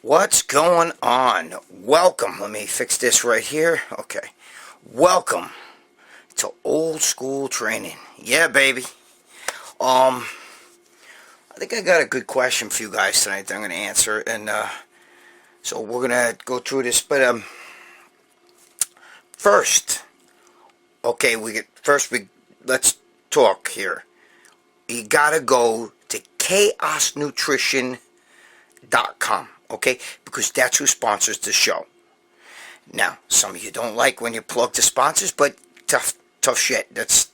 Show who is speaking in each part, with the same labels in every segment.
Speaker 1: What's going on? Welcome. Let me fix this right here. Okay. Welcome to Old School Training. Yeah, baby. I think I got a good question for you guys tonight that I'm going to answer, and so we're going to go through this. But first, okay, let's talk here. You got to go to chaosnutrition.com. Okay, because that's who sponsors the show. Now, some of you don't like when you plug the sponsors, but tough shit. That's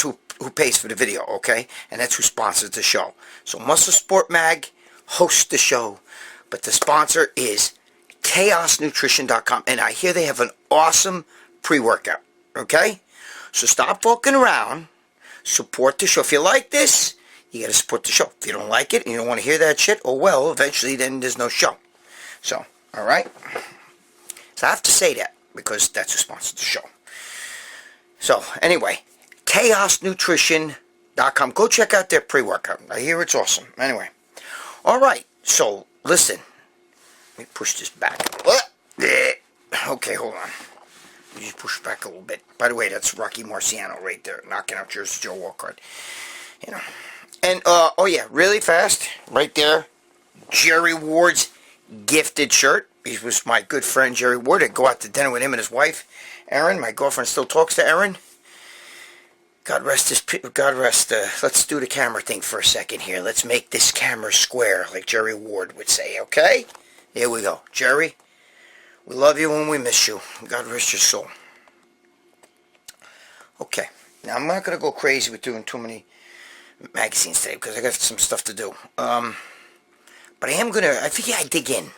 Speaker 1: who pays for the video, okay? And that's who sponsors the show. So Muscle Sport Mag hosts the show, but the sponsor is chaosnutrition.com, and I hear they have an awesome pre-workout, okay? So stop fucking around, support the show. If you like this, you got to support the show. If you don't like it and you don't want to hear that shit, oh well, eventually then there's no show. So, alright? So I have to say that because that's who sponsors the show. So, anyway, chaosnutrition.com. Go check out their pre-workout. I hear it's awesome. Anyway. Alright, so listen. Let me push this back. Okay, hold on. Let me just push back a little bit. By the way, that's Rocky Marciano right there, knocking out Jersey Joe Walcott. You know. And, oh yeah, really fast, right there, Jerry Ward's gifted shirt. He was my good friend, Jerry Ward. I'd go out to dinner with him and his wife, Erin. My girlfriend still talks to Erin. God rest, let's do the camera thing for a second here. Let's make this camera square, like Jerry Ward would say, okay? Here we go. Jerry, we love you and we miss you. God rest your soul. Okay, now I'm not going to go crazy with doing too many magazines today because I got some stuff to do. But I figure I dig in.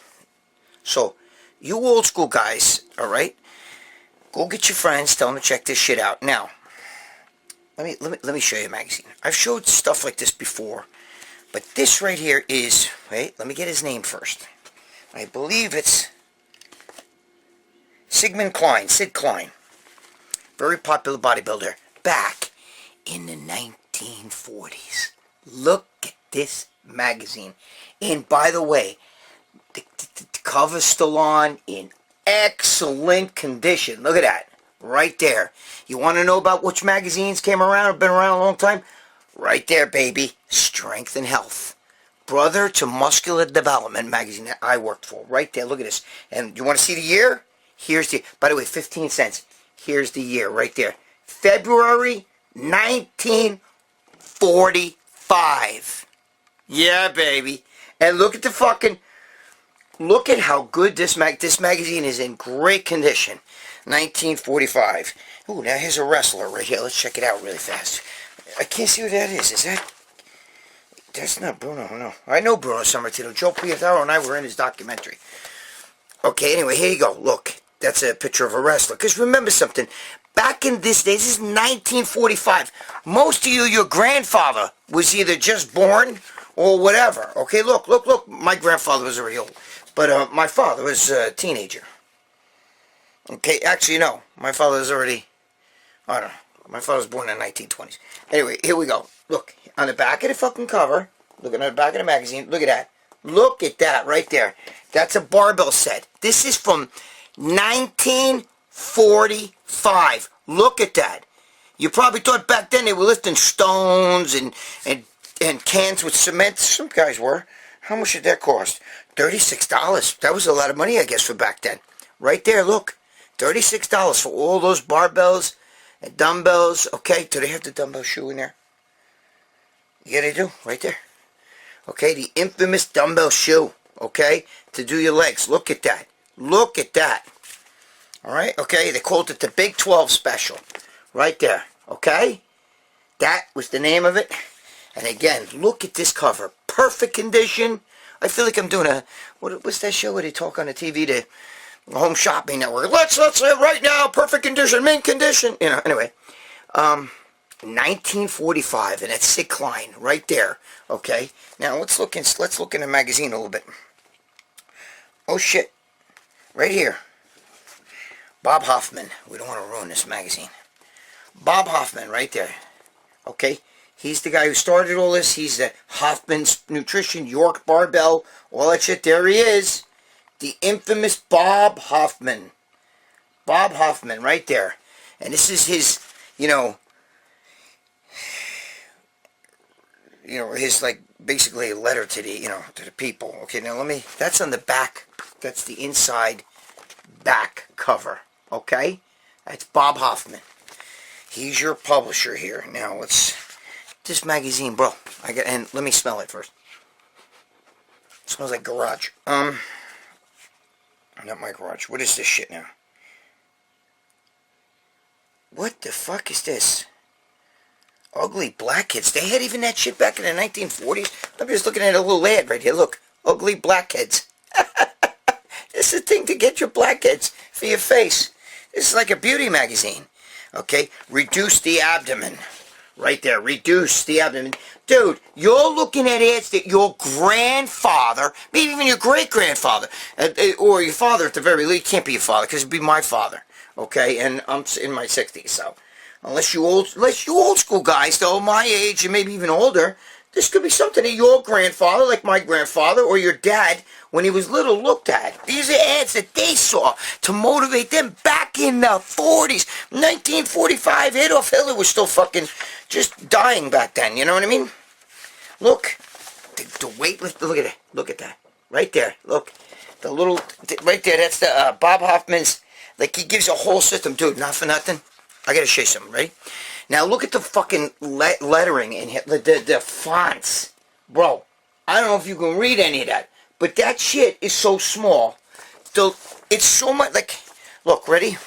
Speaker 1: So, you old school guys, alright? Go get your friends, tell them to check this shit out. Now, let me show you a magazine. I've showed stuff like this before, but this right here is, wait, let me get his name first. I believe it's Sid Klein. Very popular bodybuilder. Back in the 1940s. Look at this magazine. And by the way, the cover's still on in excellent condition. Look at that. Right there. You want to know about which magazines came around, have been around a long time? Right there, baby. Strength and Health. Brother to Muscular Development magazine that I worked for. Right there. Look at this. And you want to see the year? Here's the, by the way, 15 cents. Here's the year right there. February 1945. Yeah, baby. And look at the fucking, look at how good this magazine is in great condition. 1945. Ooh, now here's a wrestler right here. Let's check it out really fast. I can't see who that is. Is that, that's not Bruno, no. I know Bruno Sammartino. Joe Pietaro and I were in his documentary. Okay, anyway, here you go. Look, that's a picture of a wrestler. Because remember something. Back in this day, this is 1945. Most of you, your grandfather was either just born or whatever. Okay, look. My grandfather was already old, but my father was a teenager. Okay, actually, no. My father was already, I don't know. My father was born in the 1920s. Anyway, here we go. Look, on the back of the fucking cover, looking at the back of the magazine, look at that. Look at that right there. That's a barbell set. This is from 1945. Look at that. You probably thought back then they were lifting stones and cans with cement. Some guys were. How much did that cost? $36. That was a lot of money, I guess, for back then. Right there, look. $36 for all those barbells and dumbbells. Okay, do they have the dumbbell shoe in there? Yeah, they do. Right there. Okay, the infamous dumbbell shoe. Okay, to do your legs. Look at that. Look at that. Alright, okay, they called it the Big 12 Special. Right there. Okay? That was the name of it. And again, look at this cover. Perfect condition. I feel like I'm doing a... What's that show where they talk on the TV? The Home Shopping Network. Let's right now, perfect condition, mint condition. You know, anyway. 1945, and it's Sick Klein, right there. Okay? Now, let's look in the magazine a little bit. Oh, shit. Right here. Bob Hoffman. We don't want to ruin this magazine. Bob Hoffman, right there. Okay? He's the guy who started all this. He's the Hoffman's Nutrition, York Barbell, all that shit. There he is. The infamous Bob Hoffman. Bob Hoffman, right there. And this is his, his, like, basically a letter to the, to the people. Okay, now that's on the back. That's the inside back cover. Okay? That's Bob Hoffman. He's your publisher here. Now, this magazine, bro. And let me smell it first. It smells like garage. Not my garage. What is this shit now? What the fuck is this? Ugly Black Kids. They had even that shit back in the 1940s. I'm just looking at a little ad right here. Look. Ugly Blackheads. This is a thing to get your blackheads for your face. This is like a beauty magazine. Okay? Reduce the abdomen. Right there. Reduce the abdomen. Dude, you're looking at ads that your grandfather, maybe even your great-grandfather, or your father at the very least, can't be your father, because it'd be my father. Okay? And I'm in my 60s, so. Unless you old school guys, though, my age, and maybe even older, this could be something that your grandfather, like my grandfather, or your dad, when he was little, looked at. These are ads that they saw to motivate them back in the 40s. 1945, Adolf Hitler was still fucking just dying back then, you know what I mean? Look, the weightlifter, look at it. Look at that. Right there, look. The little, right there, that's the Bob Hoffman's, like he gives a whole system. Dude, not for nothing. I gotta show you something, right? Now look at the fucking lettering in here, the fonts. Bro, I don't know if you can read any of that, but that shit is so small. It's so much, like, look, ready?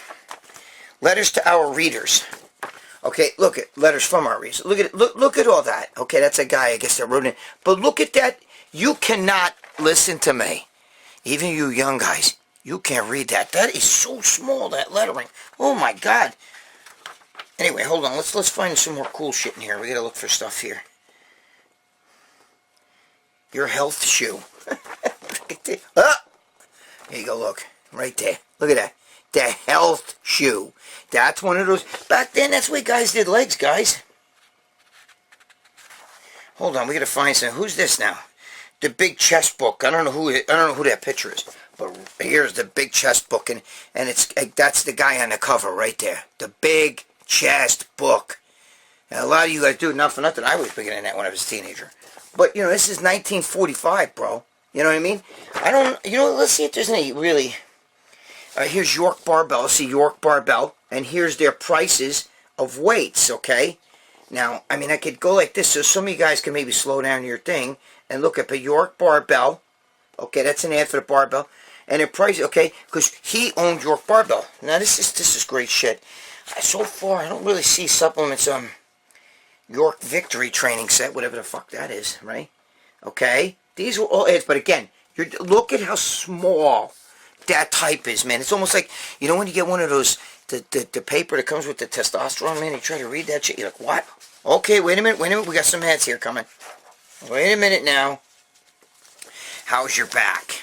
Speaker 1: Letters to our readers. Okay, look at letters from our readers. Look at all that. Okay, that's a guy, I guess, that wrote it. But look at that. You cannot listen to me. Even you young guys, you can't read that. That is so small, that lettering. Oh my God. Anyway, hold on. Let's find some more cool shit in here. We gotta look for stuff here. Your health shoe. Ah! There you go, look. Right there. Look at that. The health shoe. That's one of those. Back then, that's the way guys did legs, guys. Hold on, we gotta find some. Who's this now? The Big Chest Book. I don't know who that picture is. But here's the Big Chest Book, and that's the guy on the cover right there. The Big Chest Book. Now, a lot of you guys do, not for nothing, I was big into that when I was a teenager. But, this is 1945, bro. You know what I mean? Let's see if there's any really... here's York Barbell. Let's see, York Barbell. And here's their prices of weights, okay? Now, I mean, I could go like this, so some of you guys can maybe slow down your thing and look at the York Barbell. Okay, that's an ad for the barbell. And their price, okay, because he owned York Barbell. Now, this is great shit. So far, I don't really see supplements. York Victory Training Set, whatever the fuck that is, right? Okay, these were all ads, but again, look at how small that type is, man. It's almost like, when you get one of those, the paper that comes with the testosterone, man, you try to read that shit, you're like, what? Okay, wait a minute, we got some ads here coming. Wait a minute now. How's your back?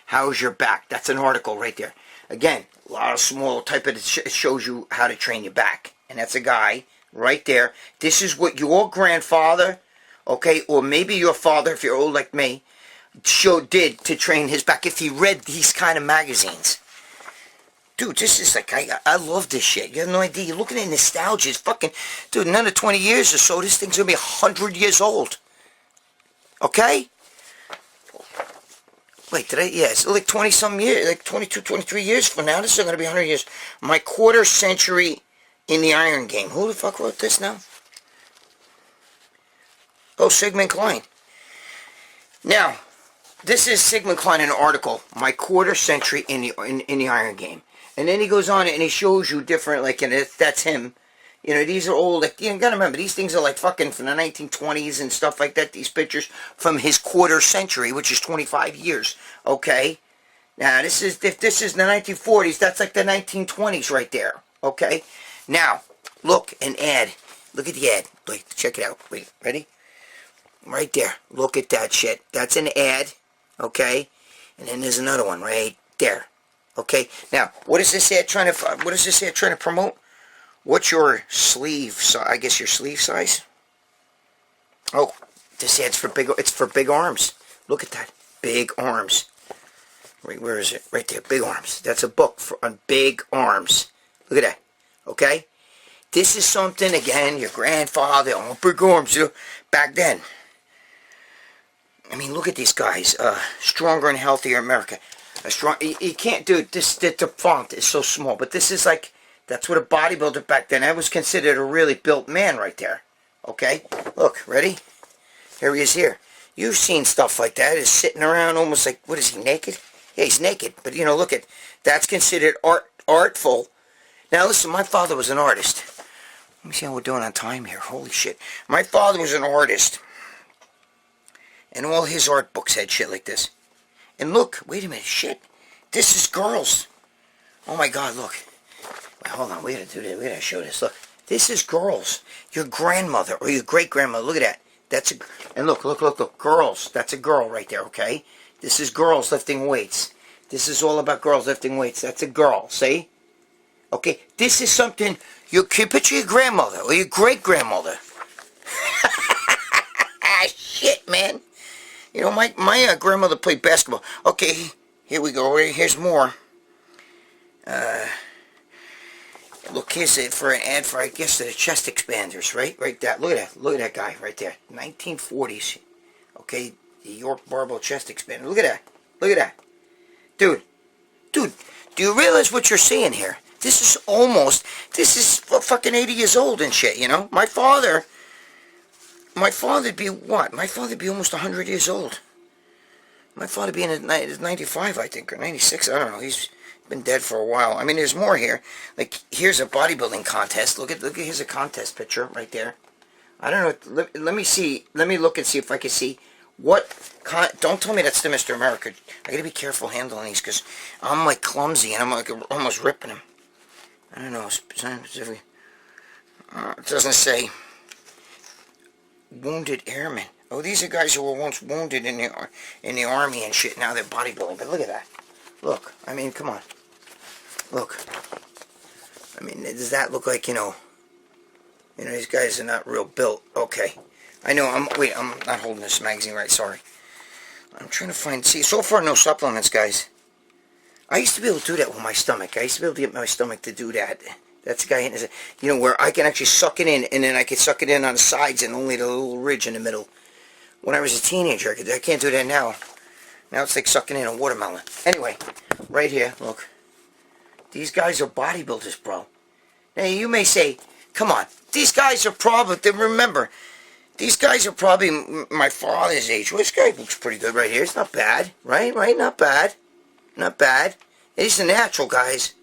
Speaker 1: How's your back? That's an article right there. Again, a lot of small type of, it shows you how to train your back. And that's a guy right there. This is what your grandfather, okay, or maybe your father, if you're old like me, did to train his back if he read these kind of magazines. Dude, this is like, I love this shit. You have no idea. You're looking at nostalgia. It's fucking, dude, another 20 years or so, this thing's going to be 100 years old. Okay? Wait, yeah, it's like 20-some years, like 22, 23 years from now. This is going to be 100 years. My quarter century in the Iron Game. Who the fuck wrote this now? Oh, Sigmund Klein. Now, this is Sigmund Klein in an article, My Quarter Century in the Iron Game. And then he goes on and he shows you different, like, and that's him. You know, these are old, like, you gotta remember, these things are like fucking from the 1920s and stuff like that, these pictures from his quarter century, which is 25 years, okay? Now, this is, if this is the 1940s, that's like the 1920s right there, okay? Now, look, an ad. Look at the ad. Wait, check it out. Wait, ready? Right there. Look at that shit. That's an ad, okay? And then there's another one right there, okay? Now, what is this ad trying to promote? What's your sleeve size? I guess your sleeve size? Oh, this ad's for big, it's for big arms. Look at that. Big arms. Right, where is it? Right there, big arms. That's a book on big arms. Look at that. Okay? This is something, again, your grandfather, oh, big arms, you know, back then. I mean, look at these guys. Stronger and Healthier America. You can't do it. The font is so small, but this is like, that's what a bodybuilder back then, that was considered a really built man right there. Okay? Look, ready? Here he is here. You've seen stuff like that. He's sitting around almost like, what is he, naked? Yeah, he's naked. But, you know, look at, that's considered artful. Now, listen, my father was an artist. Let me see how we're doing on time here. Holy shit. My father was an artist. And all his art books had shit like this. And look, wait a minute, shit. This is girls. Oh my God, look. Wait, hold on, we gotta do this. We gotta show this. Look, this is girls. Your grandmother or your great-grandmother. Look at that. That's a, and look, girls. That's a girl right there, okay? This is girls lifting weights. This is all about girls lifting weights. That's a girl, see? Okay, this is something, you can picture your grandmother or your great-grandmother. Shit, man. You know, my grandmother played basketball. Okay, here we go. Here's more. Look, here's it for an ad for, I guess, the chest expanders, right? Right there. Look at that. Look at that guy right there. 1940s. Okay, the York Barbell chest expander. Look at that. Look at that. Dude, do you realize what you're seeing here? This is fucking 80 years old and shit, you know? My father'd be what? My father'd be almost 100 years old. My father'd be in 95, I think, or 96. I don't know. He's been dead for a while. I mean, there's more here. Like, here's a bodybuilding contest. Look at, here's a contest picture right there. I don't know. Let me see. Let me look and see if I can see what. Don't tell me that's the Mr. America. I gotta be careful handling these because I'm like clumsy and I'm like almost ripping them. I don't know. It doesn't say. Wounded airmen. Oh, these are guys who were once wounded in the army and shit. Now they're bodybuilding. But look at that. Look. I mean, come on. Look. I mean, does that look like, you know, these guys are not real built. Okay. I know, I'm not holding this magazine right, sorry. I'm trying to find, see, so far no supplements, guys. I used to be able to do that with my stomach. I used to be able to get my stomach to do that. That's the guy hitting his, you know, where I can actually suck it in, and then I can suck it in on the sides and only the little ridge in the middle. When I was a teenager, I can't do that now. Now it's like sucking in a watermelon. Anyway, right here, look. These guys are bodybuilders, bro. Now, you may say, come on, these guys are probably, remember, these guys are probably my father's age. Well, this guy looks pretty good right here. It's not bad, right? Not bad. Not bad. These are natural guys.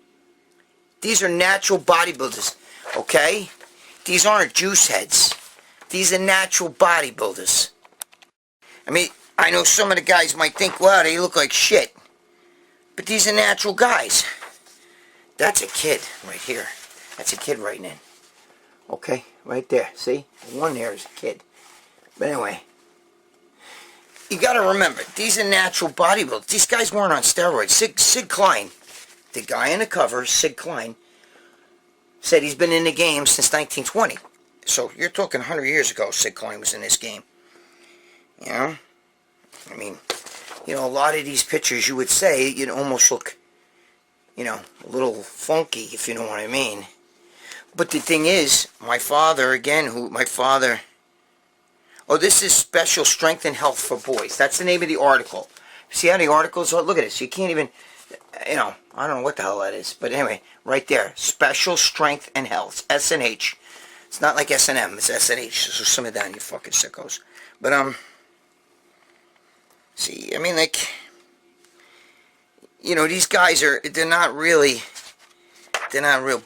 Speaker 1: These are natural bodybuilders, okay? These aren't juice heads. These are natural bodybuilders. I mean, I know some of the guys might think, wow, they look like shit. But these are natural guys. That's a kid right here. That's a kid writing in. Okay, right there. See? One there is a kid. But anyway, you got to remember, these are natural bodybuilders. These guys weren't on steroids. Sid Klein, the guy in the cover, Sid Klein, said he's been in the game since 1920. So you're talking 100 years ago, Sid Klein was in this game. You know? I mean, you know, a lot of these pictures, you would say, you almost look, you know, a little funky, if you know what I mean. But the thing is, my father, again, oh, this is Special Strength and Health for Boys. That's the name of the article. See how the articles are? Look at this. You can't even, you know, I don't know what the hell that is. But anyway, right there. Special Strength and Health. S&H. It's not like S&M. It's S&H. So simmer down, you fucking sickos. But, see, I mean, like, you know, these guys they're not real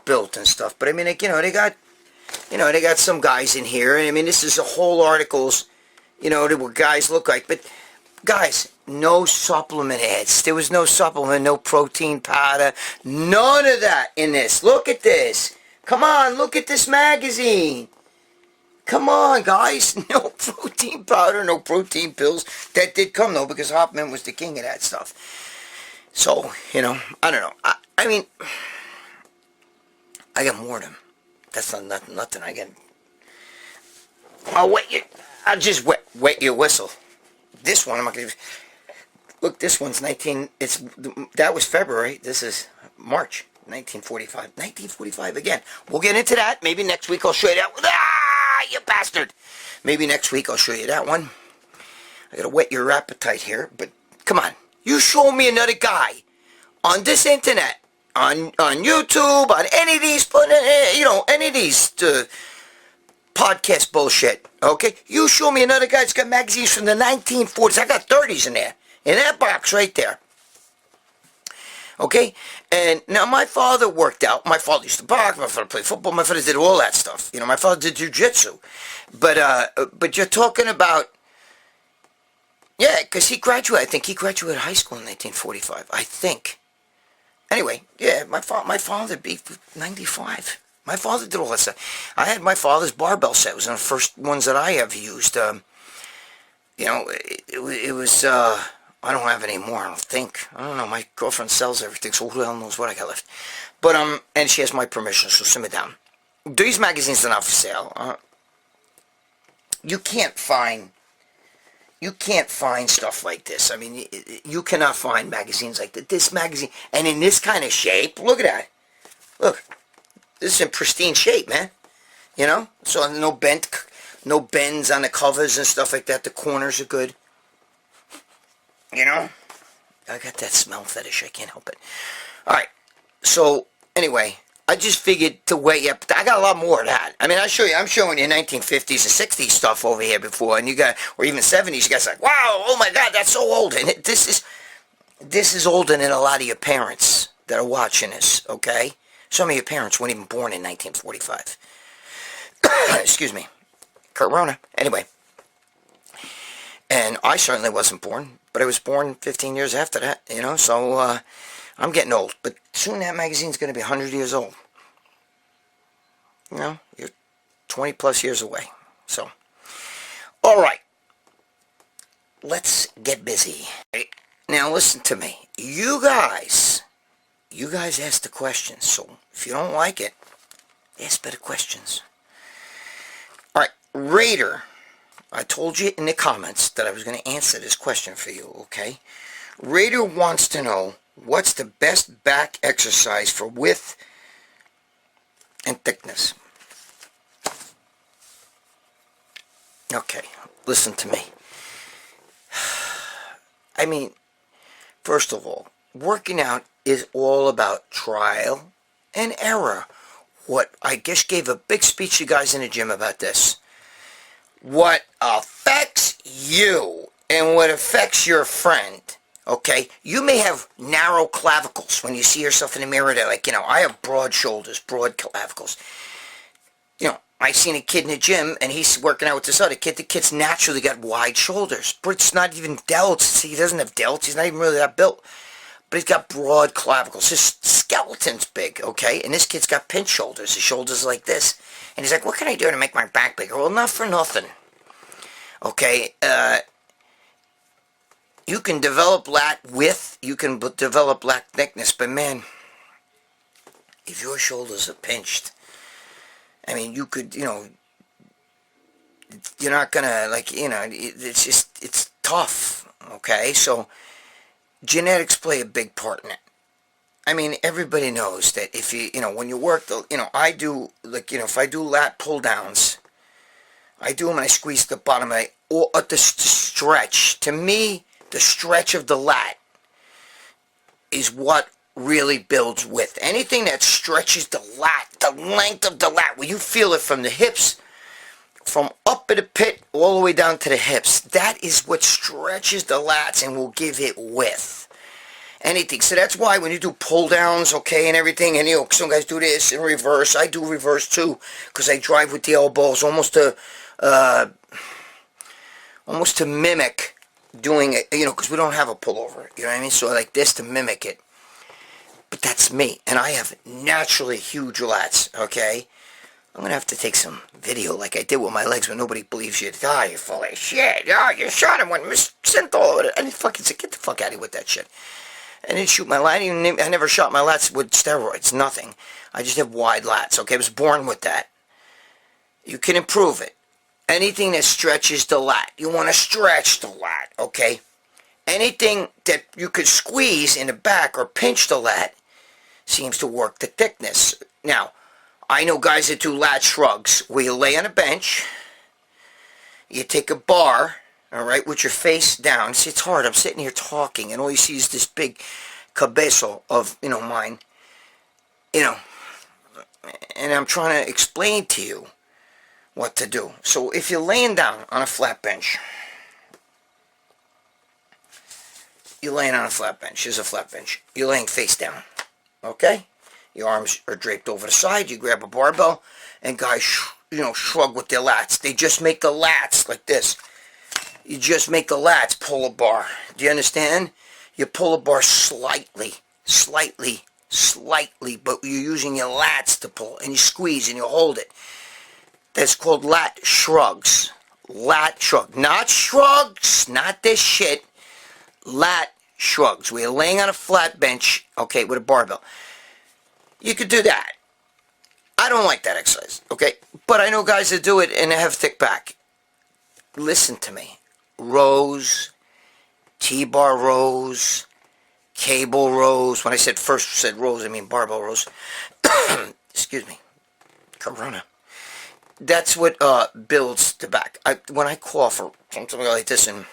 Speaker 1: built and stuff. But, I mean, like, you know, they got some guys in here. And, I mean, this is a whole articles, you know, what guys look like. But, guys, no supplement ads. There was no supplement, no protein powder. None of that in this. Look at this. Come on, look at this magazine. Come on, guys. No protein powder, no protein pills. That did come, though, because Hoffman was the king of that stuff. So, you know, I don't know. I mean, I got more than them. That's not nothing. I'll just wet your whistle. This one, I'm not going to... Look, this one's that was February. This is March 1945. 1945 again. We'll get into that. Maybe next week I'll show you that. Ah, you bastard. Maybe next week I'll show you that one. I got to whet your appetite here, but come on. You show me another guy on this internet, on YouTube, on any of these, you know, any of these podcast bullshit, okay? You show me another guy that's got magazines from the 1940s. I got 30s in there, in that box right there. Okay? And now my father worked out. My father used to box. My father played football. My father did all that stuff. You know, my father did jiu-jitsu. But you're talking about, yeah, because he graduated. I think he graduated high school in 1945. I think. Anyway, yeah, my father beat 95. My father did all that stuff. I had my father's barbell set. It was one of the first ones that I ever used. You know, it was, I don't have any more, I don't think. I don't know, my girlfriend sells everything, so who the hell knows what I got left. But, and she has my permission, so simmer down. These magazines are not for sale. You can't find stuff like this. I mean, you cannot find magazines like this. This magazine, and in this kind of shape, look at that. Look. This is in pristine shape, man. You know? So no bends on the covers and stuff like that. The corners are good. You know? I got that smell fetish. I can't help it. Alright. So, anyway, I just figured to wet you up. I got a lot more of that. I mean, I'm showing you 1950s and 60s stuff over here before, and you got, or even 70s. You guys are like, wow, oh my God, that's so old. And this is older than a lot of your parents that are watching this, okay? Some of your parents weren't even born in 1945. Excuse me. Corona. Anyway. And I certainly wasn't born, but I was born 15 years after that, you know, so I'm getting old. But soon that magazine's going to be 100 years old. You know, you're 20 plus years away. So, all right. Let's get busy. Now listen to me. You guys ask the questions, so if you don't like it, ask better questions. Alright, Raider, I told you in the comments that I was going to answer this question for you, okay? Raider wants to know, what's the best back exercise for width and thickness? Okay, listen to me. I mean, first of all, working out is all about trial and error. What I just gave a big speech to guys in the gym about this. What affects you and what affects your friend, okay? You may have narrow clavicles when you see yourself in the mirror. They're like, you know, I have broad shoulders, broad clavicles. You know, I seen a kid in the gym and he's working out with this other kid. The kid's naturally got wide shoulders, but it's not even delts. He doesn't have delts. He's not even really that built. But he's got broad clavicles. His skeleton's big, okay? And this kid's got pinch shoulders. His shoulders are like this. And he's like, what can I do to make my back bigger? Well, not for nothing. Okay? You can develop lat width, you can develop lat thickness, but man, if your shoulders are pinched, I mean, you could, you're not gonna, it's just, it's tough, okay? So, genetics play a big part in it. I mean, everybody knows that if when you work, I do, if I do lat pull downs, I do them and I squeeze the bottom, or at the stretch. To me, the stretch of the lat is what really builds width. Anything that stretches the lat, the length of the lat, where you feel it from the hips, from up at the pit all the way down to the hips, that is what stretches the lats and will give it width. Anything. So that's why when you do pull downs, okay, and everything, and some guys do this in reverse. I do reverse too, because I drive with the elbows almost to mimic doing it, because we don't have a pullover, you know what I mean? So like this to mimic it. But that's me, and I have naturally huge lats, okay? I'm gonna have to take some video like I did with my legs when nobody believes you. Oh, you're full of shit. Oh, you shot him when Miss Synthol. I didn't fucking say, get the fuck out of here with that shit. I didn't shoot my lat. I never shot my lats with steroids. Nothing. I just have wide lats. Okay, I was born with that. You can improve it. Anything that stretches the lat. You want to stretch the lat. Okay. Anything that you could squeeze in the back or pinch the lat seems to work the thickness. Now, I know guys that do lat shrugs where you lay on a bench. You take a bar. All right, with your face down. See, it's hard. I'm sitting here talking, and all you see is this big cabezo of, mine. And I'm trying to explain to you what to do. So if you're laying down on a flat bench, Here's a flat bench. You're laying face down, okay? Your arms are draped over the side. You grab a barbell, and guys, shrug with their lats. They just make the lats like this. You just make the lats pull a bar. Do you understand? You pull a bar slightly, but you're using your lats to pull, and you squeeze and you hold it. That's called lat shrugs. Lat shrug. Not shrugs, not this shit. Lat shrugs. Where you're laying on a flat bench, okay, with a barbell. You could do that. I don't like that exercise, okay? But I know guys that do it and they have thick back. Listen to me. Rows, T-bar rows, cable rows. When I said rows, I mean barbell rows. Excuse me. Corona. That's what builds the back. When I cough or something like this and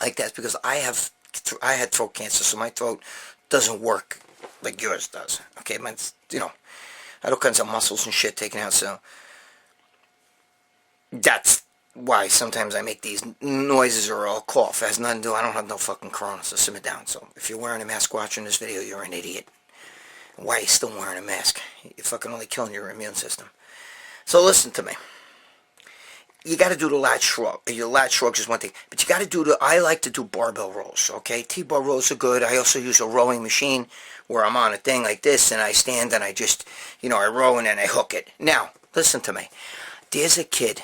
Speaker 1: like that, it's because I had throat cancer, so my throat doesn't work like yours does. Okay, mine's, I had all kinds of muscles and shit taken out, so that's why sometimes I make these noises or I'll cough. It has nothing to do, I don't have no fucking corona, so simmer down. So if you're wearing a mask watching this video, you're an idiot. Why are you still wearing a mask? You're fucking only killing your immune system. So listen to me. You got to do the lat shrug. Your lat shrugs is one thing, but you got to do I like to do barbell rows, okay? T-bar rows are good. I also use a rowing machine where I'm on a thing like this and I stand and I just, I row and then I hook it. Now, listen to me. There's a kid.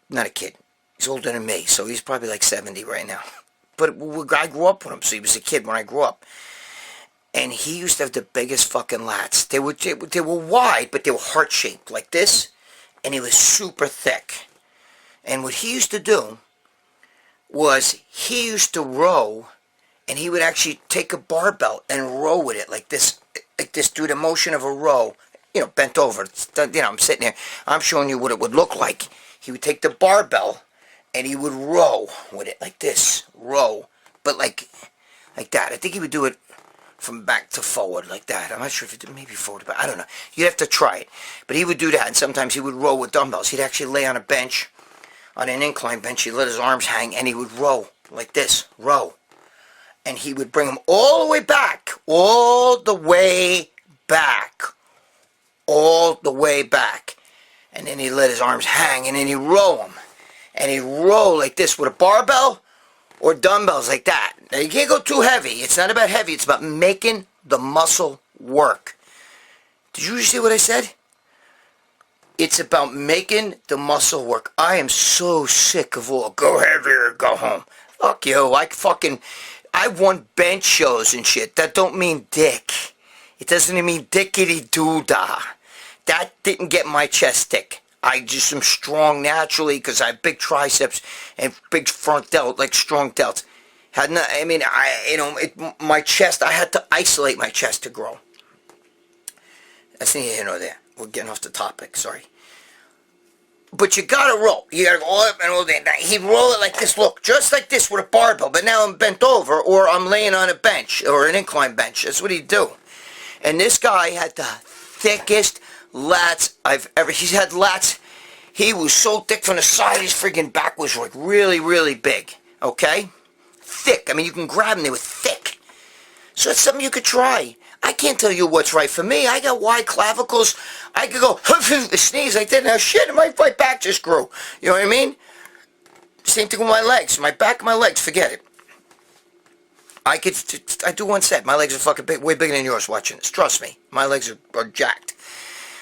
Speaker 1: Not a kid. He's older than me, so he's probably like 70 right now. But I grew up with him, so he was a kid when I grew up. And he used to have the biggest fucking lats. They were wide, but they were heart-shaped like this. And he was super thick. And what he used to do was he used to row, and he would actually take a barbell and row with it like this, do the motion of a row, bent over. I'm sitting there. I'm showing you what it would look like. He would take the barbell and he would row with it like this, row, but like that. I think he would do it from back to forward like that. I'm not sure if he did maybe forward, but I don't know. You'd have to try it. But he would do that, and sometimes he would row with dumbbells. He'd actually lay on a bench, on an incline bench. He'd let his arms hang, and he would row like this, row. And he would bring them all the way back, all the way back, all the way back. And then he'd let his arms hang, and then he'd row them. And he'd row like this with a barbell or dumbbells like that. Now, you can't go too heavy. It's not about heavy. It's about making the muscle work. Did you see what I said? It's about making the muscle work. I am so sick of all, go heavier, go home. Fuck you. I won bench shows and shit. That don't mean dick. It doesn't even mean dickity doo-dah. That didn't get my chest thick. I just am strong naturally because I have big triceps and big front delt, like strong delts. My chest, I had to isolate my chest to grow. That's neither here nor there. We're getting off the topic, sorry. But you gotta roll. You gotta go up and roll down. He'd roll it like this, look, just like this with a barbell, but now I'm bent over, or I'm laying on a bench, or an incline bench. That's what he'd do. And this guy had the thickest lats I've ever, he's had lats, he was so thick from the side, his friggin' back was like really, really big, okay? Thick, I mean, you can grab them, they were thick. So it's something you could try. I can't tell you what's right for me. I got wide clavicles. I could go sneeze like that. Now shit, my back just grew. You know what I mean? Same thing with my legs. My back and my legs, forget it. I do one set. My legs are fucking big, way bigger than yours watching this. Trust me. My legs are jacked.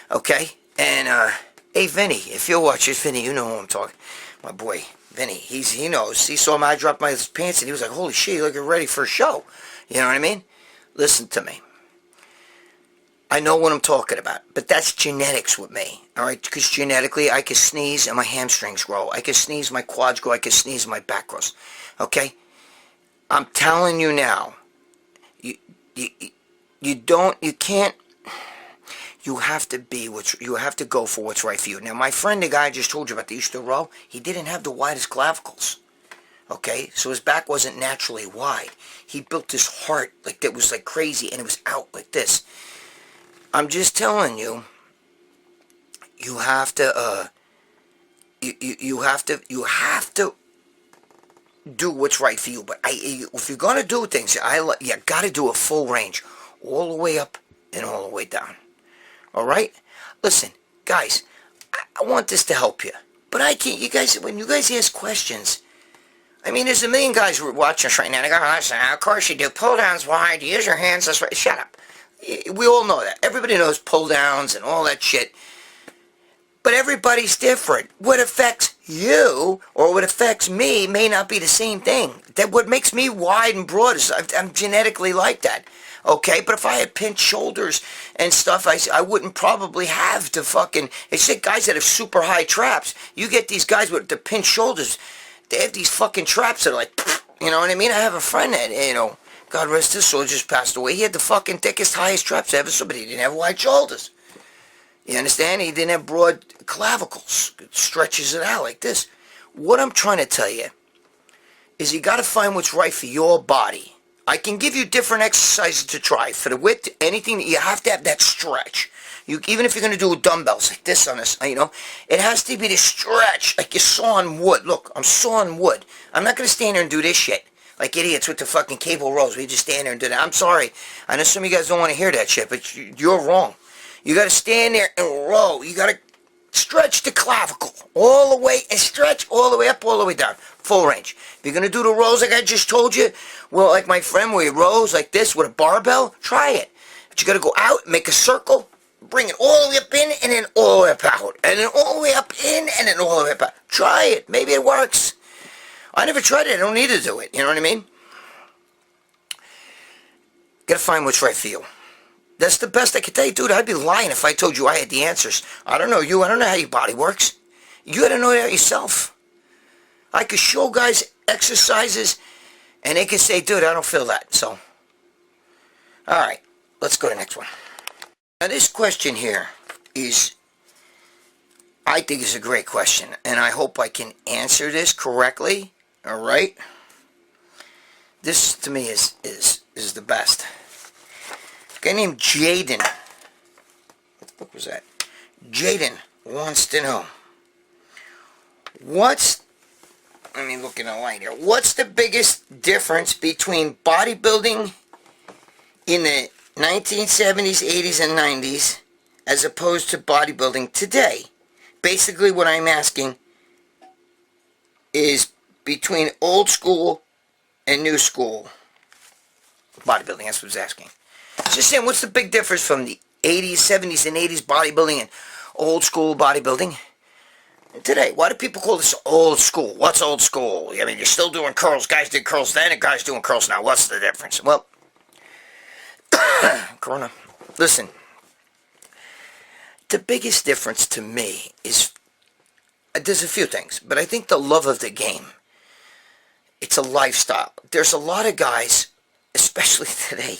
Speaker 1: Okay? And, hey, Vinny, if you're watching, Vinny, you know who I'm talking. My boy, Vinny, he knows. He saw me, I dropped my pants, and he was like, holy shit, you look ready for a show. You know what I mean? Listen to me. I know what I'm talking about, but that's genetics with me, all right? Because genetically, I can sneeze and my hamstrings grow. I can sneeze, my quads grow. I can sneeze, my back grows, okay? I'm telling you now, you have to go for what's right for you. Now, my friend, the guy I just told you about that used to row, he didn't have the widest clavicles, okay? So his back wasn't naturally wide. He built this heart like that was like crazy, and it was out like this. I'm just telling you, you have to do what's right for you. But if you're gonna do things, you gotta do a full range, all the way up and all the way down. All right? Listen, guys, I want this to help you, but I can't. You guys, when you guys ask questions, I mean, there's a million guys who are watching us right now. They go, listen, of course you do. Pull downs wide. Use your hands. That's right. Shut up. We all know that. Everybody knows pull downs and all that shit. But everybody's different. What affects you or what affects me may not be the same thing. That what makes me wide and broad is I'm genetically like that. Okay, but if I had pinched shoulders and stuff, I wouldn't probably have to fucking... It's like guys that have super high traps. You get these guys with the pinched shoulders, they have these fucking traps that are like... You know what I mean? I have a friend that, you know... God rest his soul, just passed away. He had the fucking thickest, highest traps ever, so, but he didn't have wide shoulders. You understand? He didn't have broad clavicles. It stretches it out like this. What I'm trying to tell you is you got to find what's right for your body. I can give you different exercises to try. For the width, anything, you have to have that stretch. Even if you're going to do dumbbells like this on this, you know, it has to be the stretch, like you're sawing wood. Look, I'm sawing wood. I'm not going to stand there and do this shit. Like idiots with the fucking cable rolls. We just stand there and do that. I'm sorry. I know some of you guys don't want to hear that shit, but you're wrong. You got to stand there and row. You got to stretch the clavicle all the way and stretch all the way up, all the way down. Full range. If you're going to do the rows like I just told you, well, like my friend where he rows like this with a barbell, try it. But you got to go out, make a circle, bring it all the way up in, and then all the way up out. And then all the way up in, and then all the way up out. Try it. Maybe it works. I never tried it. I don't need to do it. You know what I mean? Gotta find what's right for you. That's the best I can tell you, dude. I'd be lying if I told you I had the answers. I don't know you. I don't know how your body works. You gotta know that yourself. I could show guys exercises, and they could say, dude, I don't feel that. So, alright. Let's go to the next one. Now, this question here is... I think it's a great question, and I hope I can answer this correctly. All right? This, to me, is the best. A guy named Jaden. What the fuck was that? Jaden wants to know. Let me look in the light here. What's the biggest difference between bodybuilding in the 1970s, 80s, and 90s as opposed to bodybuilding today? Basically, what I'm asking is between old school and new school bodybuilding. That's what he's asking. Just saying, what's the big difference from the 80s, 70s, and 80s bodybuilding and old school bodybuilding? Today, why do people call this old school? What's old school? I mean, you're still doing curls. Guys did curls then, and guys doing curls now. What's the difference? Well, Corona, listen. The biggest difference to me is, there's a few things, but I think the love of the game, it's a lifestyle. There's a lot of guys, especially today,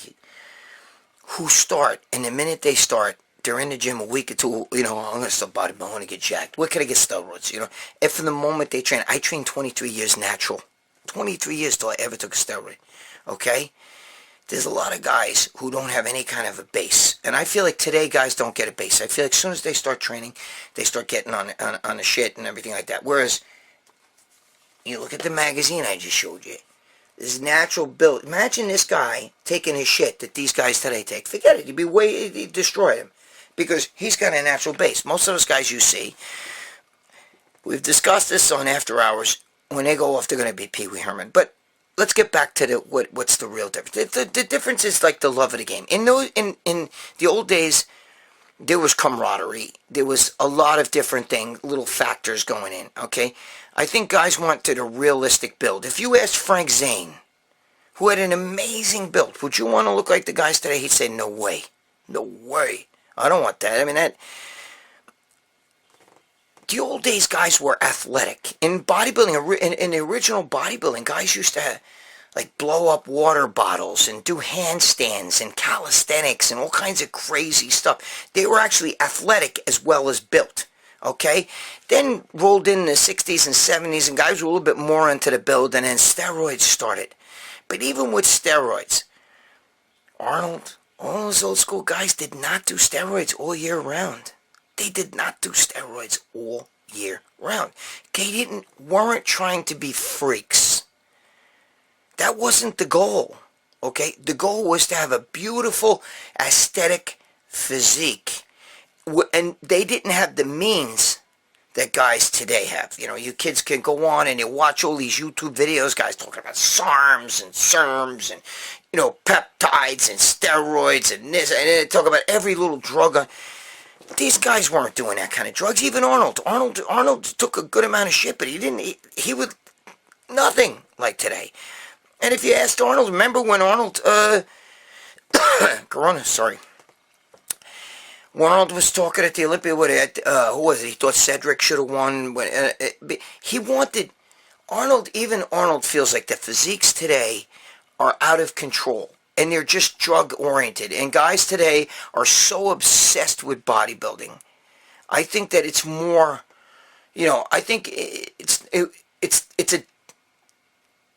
Speaker 1: who start, and the minute they start, they're in the gym a week or two, I'm going to start bodybuilding, I want to get jacked. Where can I get steroids, And from the moment they train, I trained 23 years natural. 23 years till I ever took a steroid, okay? There's a lot of guys who don't have any kind of a base. And I feel like today guys don't get a base. I feel like as soon as they start training, they start getting on the shit and everything like that. Whereas, you look at the magazine I just showed you. This natural build. Imagine this guy taking his shit that these guys today take. Forget it. He'd destroy him. Because he's got a natural base. Most of those guys you see, we've discussed this on After Hours. When they go off, they're going to be Pee Wee Herman. But let's get back to what's the real difference. The difference is like the love of the game. In the old days, there was camaraderie. There was a lot of different things, little factors going in, okay? I think guys wanted a realistic build. If you asked Frank Zane, who had an amazing build, would you want to look like the guys today? He'd say, no way. No way. I don't want that. I mean, the old days guys were athletic. In bodybuilding, in the original bodybuilding, guys used to blow up water bottles and do handstands and calisthenics and all kinds of crazy stuff. They were actually athletic as well as built, okay? Then rolled in the 60s and 70s, and guys were a little bit more into the build, and then steroids started. But even with steroids, Arnold, all those old school guys did not do steroids all year round. They did not do steroids all year round. They weren't trying to be freaks. That wasn't the goal, okay? The goal was to have a beautiful, aesthetic physique. And they didn't have the means that guys today have. You kids can go on and you watch all these YouTube videos, guys talking about SARMs and SERMs and, peptides and steroids and this, and they talk about every little drug. These guys weren't doing that kind of drugs. Even Arnold. Arnold took a good amount of shit, but he would, nothing like today. And if you asked Arnold, remember when Arnold, Corona, sorry. When Arnold was talking at the Olympia, who was it? He thought Cedric should have won. He wanted, even Arnold feels like the physiques today are out of control. And they're just drug-oriented. And guys today are so obsessed with bodybuilding. I think that it's more, I think it's a,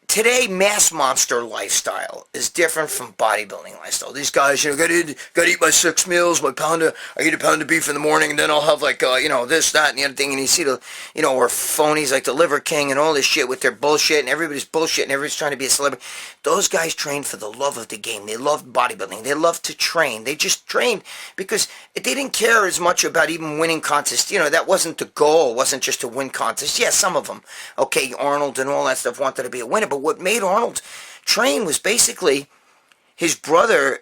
Speaker 1: today mass monster lifestyle is different from bodybuilding lifestyle. These guys, gotta eat my 6 meals, I eat a pound of beef in the morning, and then I'll have this, that, and the other thing. And you see or phonies like the Liver King and all this shit with their bullshit, and everybody's bullshit, and everybody's trying to be a celebrity. Those guys train for the love of the game. They loved bodybuilding. They loved to train. They just trained because they didn't care as much about even winning contests. That wasn't the goal. It wasn't just to win contests. Yeah, some of them. Okay, Arnold and all that stuff wanted to be a winner, but what made Arnold train was basically his brother,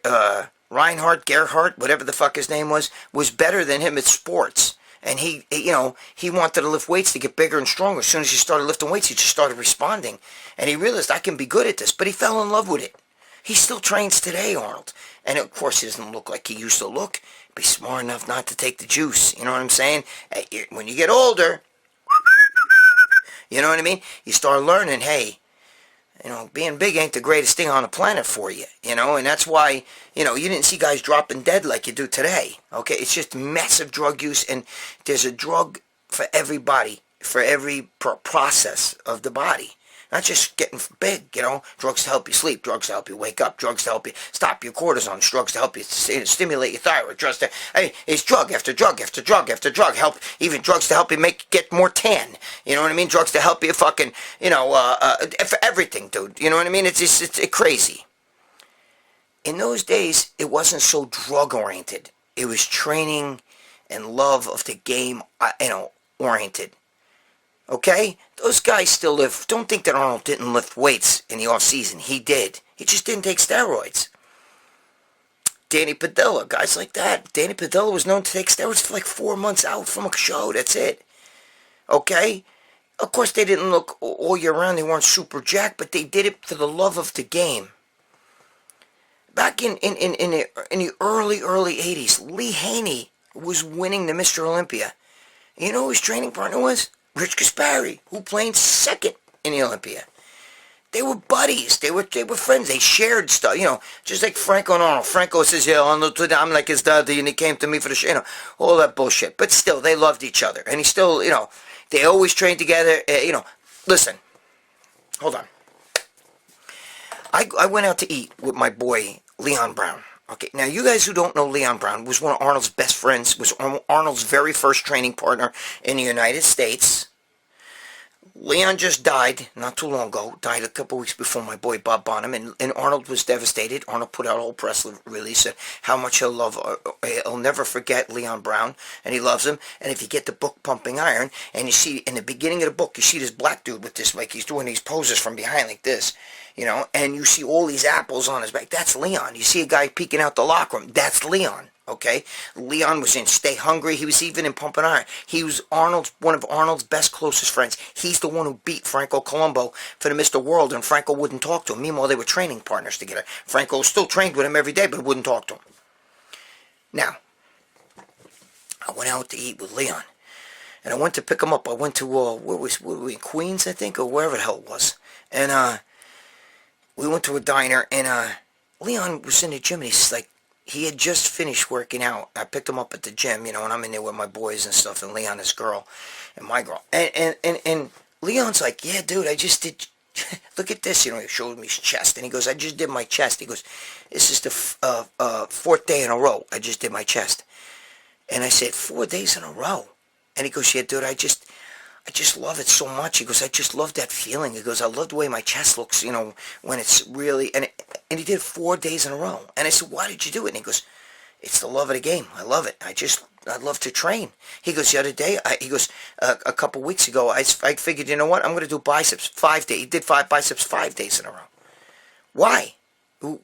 Speaker 1: Reinhard, Gerhard, whatever the fuck his name was better than him at sports. And he wanted to lift weights to get bigger and stronger. As soon as he started lifting weights, he just started responding. And he realized, I can be good at this. But he fell in love with it. He still trains today, Arnold. And of course, he doesn't look like he used to look. Be smart enough not to take the juice. You know what I'm saying? When you get older, you know what I mean? You start learning, hey, being big ain't the greatest thing on the planet for you, and that's why, you didn't see guys dropping dead like you do today, okay? It's just massive drug use, and there's a drug for everybody, for every process of the body. Not just getting big, drugs to help you sleep, drugs to help you wake up, drugs to help you stop your cortisone, drugs to help you stimulate your thyroid, it's drug after drug after drug after drug, even drugs to help you get more tan, you know what I mean? Drugs to help you fucking, for everything, dude, you know what I mean? It's crazy. In those days, it wasn't so drug-oriented. It was training and love of the game, oriented. Okay? Those guys still live. Don't think that Arnold didn't lift weights in the off-season. He did. He just didn't take steroids. Danny Padilla, guys like that. Danny Padilla was known to take steroids for 4 months out from a show. That's it. okay? Of course, they didn't look all year round. They weren't super jacked, but they did it for the love of the game. Back in the early 80s, Lee Haney was winning the Mr. Olympia. You know who his training partner was? Rich Gaspari, who played second in the Olympia. They were buddies. They were friends. They shared stuff, just like Franco and Arnold. Franco says, yeah, Arnold, I'm like his daddy, and he came to me for the show, all that bullshit. But still, they loved each other. And he still, they always trained together. Listen, hold on. I went out to eat with my boy, Leon Brown. Okay, now you guys who don't know Leon Brown, was one of Arnold's best friends, was Arnold's very first training partner in the United States. Leon just died not too long ago, died a couple weeks before my boy Bob Bonham, and Arnold was devastated. Arnold put out a whole press release of how much he'll never forget Leon Brown, and he loves him. And if you get the book Pumping Iron, and you see in the beginning of the book, you see this black dude with this, like he's doing these poses from behind like this, and you see all these apples on his back. That's Leon. You see a guy peeking out the locker room. That's Leon. Okay, Leon was in Stay Hungry. He was even in Pumping Iron. He was one of Arnold's best closest friends. He's the one who beat Franco Colombo for the Mr. World, and Franco wouldn't talk to him. Meanwhile, they were training partners together. Franco still trained with him every day, but wouldn't talk to him. Now, I went out to eat with Leon, and I went to pick him up. I went to where were we in Queens, I think, or wherever the hell it was, and we went to a diner, and Leon was in the gym, and he's like, he had just finished working out. I picked him up at the gym, and I'm in there with my boys and stuff, and Leon, his girl, and my girl. And Leon's like, yeah, dude, I just did, look at this, he showed me his chest, and he goes, I just did my chest. He goes, this is the fourth day in a row I just did my chest. And I said, 4 days in a row? And he goes, yeah, dude, I just love it so much. He goes, I just love that feeling. He goes, I love the way my chest looks, when it's really, and he did 4 days in a row. And I said, why did you do it? And he goes, it's the love of the game. I love it. I love to train. He goes, the other day, a couple weeks ago, I figured, you know what, I'm going to do biceps 5 days. He did biceps 5 days in a row. Why?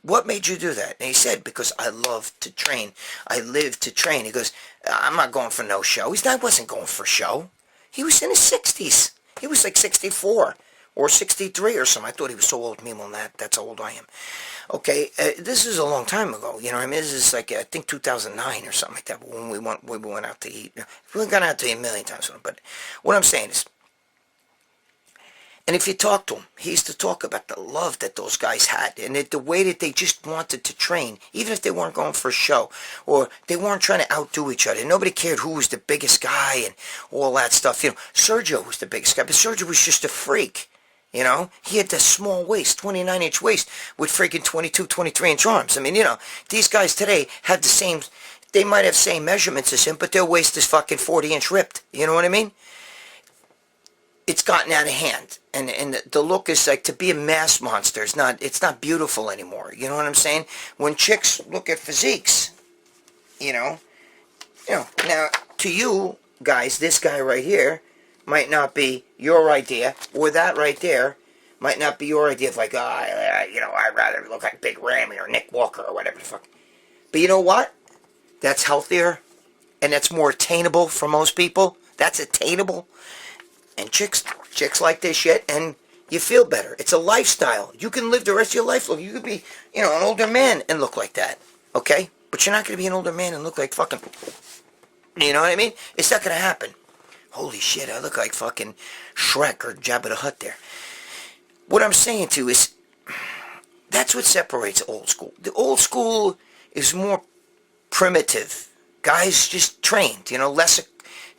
Speaker 1: What made you do that? And he said, because I love to train. I live to train. He goes, I'm not going for no show. I wasn't going for show. He was in his 60s. He was like 64 or 63 or something. I thought he was so old. Meanwhile, that's how old I am. Okay, this is a long time ago. You know what I mean? This is like, I think 2009 or something like that, when we went out to eat. We've gone out to eat a million times. But what I'm saying is, and if you talk to him, he used to talk about the love that those guys had, and the way that they just wanted to train, even if they weren't going for a show, or they weren't trying to outdo each other. Nobody cared who was the biggest guy and all that stuff. Sergio was the biggest guy, but Sergio was just a freak. He had the small waist, 29-inch waist, with freaking 22, 23-inch arms. I mean, these guys today have the same, they might have same measurements as him, but their waist is fucking 40-inch ripped. You know what I mean? It's gotten out of hand, and the look is like, to be a mass monster, it's not beautiful anymore. You know what I'm saying? When chicks look at physiques, now to you guys, this guy right here might not be your idea, or that right there might not be your idea of like, I'd rather look like Big Ramy or Nick Walker or whatever the fuck. But you know what? That's healthier, and that's more attainable for most people. That's attainable. And chicks like this shit, and you feel better. It's a lifestyle. You can live the rest of your life. You could be, an older man and look like that, okay? But you're not going to be an older man and look like fucking, you know what I mean? It's not going to happen. Holy shit, I look like fucking Shrek or Jabba the Hutt there. What I'm saying to you is, that's what separates old school. The old school is more primitive. Guys just trained, less.